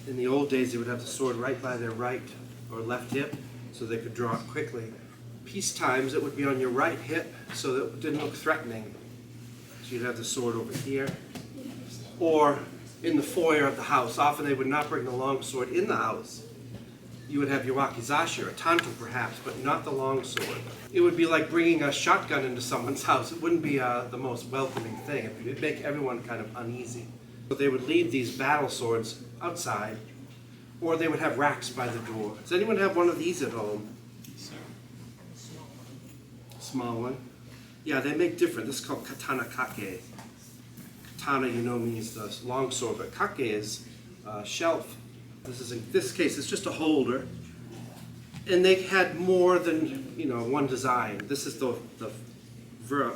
In the old days, they would have the sword right by their right or left hip so they could draw it quickly. Peace times, it would be on your right hip so that it didn't look threatening. So you'd have the sword over here. Or in the foyer of the house. Often they would not bring the long sword in the house. You would have your wakizashi or a tanto perhaps, but not the long sword. It would be like bringing a shotgun into someone's house. It wouldn't be the most welcoming thing. It would make everyone kind of uneasy. So they would leave these battle swords outside, or they would have racks by the door. Does anyone have one of these at home? Small one? Yeah, they make different. This is called katana kake. Katana, you know, means the long sword, but kake is a shelf. In this case, it's just a holder. And they had more than, you know, one design. This is the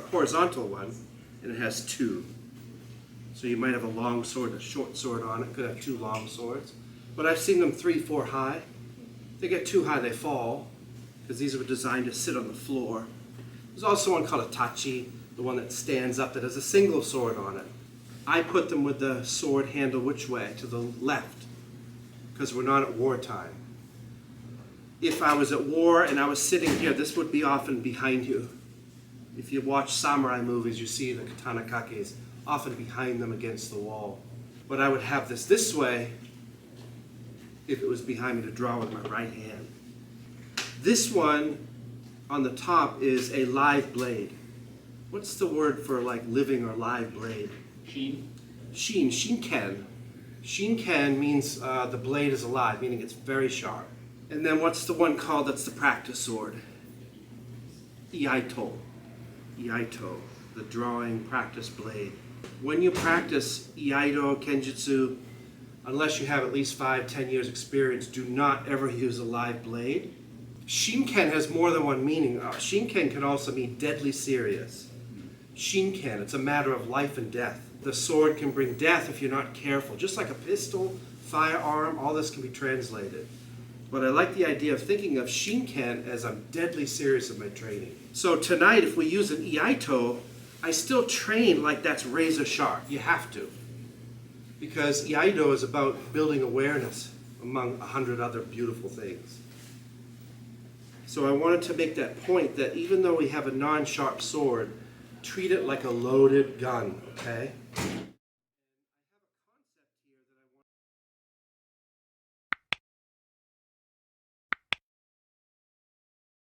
horizontal one, and it has two. So you might have a long sword, a short sword on it. Could have two long swords. But I've seen them 3, 4 high. If they get too high, they fall, because these were designed to sit on the floor. There's also one called a tachi, the one that stands up that has a single sword on it. I put them with the sword handle which way? To the left, because we're not at wartime. If I was at war and I was sitting here, this would be often behind you. If you watch samurai movies, you see the katana kakes often behind them against the wall. But I would have this way if it was behind me to draw with my right hand. This one on the top is a live blade. What's the word for like living or live blade? Shinken. Shinken means the blade is alive, meaning it's very sharp. And then what's the one called that's the practice sword? Iaido. Iaido, the drawing practice blade. When you practice Iaido, Kenjutsu, unless you have at least 5, 10 years experience, do not ever use a live blade. Shinken has more than one meaning. Shinken can also mean deadly serious. Shinken, it's a matter of life and death. The sword can bring death if you're not careful. Just like a pistol, firearm, all this can be translated. But I like the idea of thinking of Shinken as I'm deadly serious in my training. So tonight, if we use an Iaido, I still train like that's razor sharp. You have to. Because Iaido is about building awareness among 100 other beautiful things. So I wanted to make that point that even though we have a non-sharp sword, treat it like a loaded gun, okay?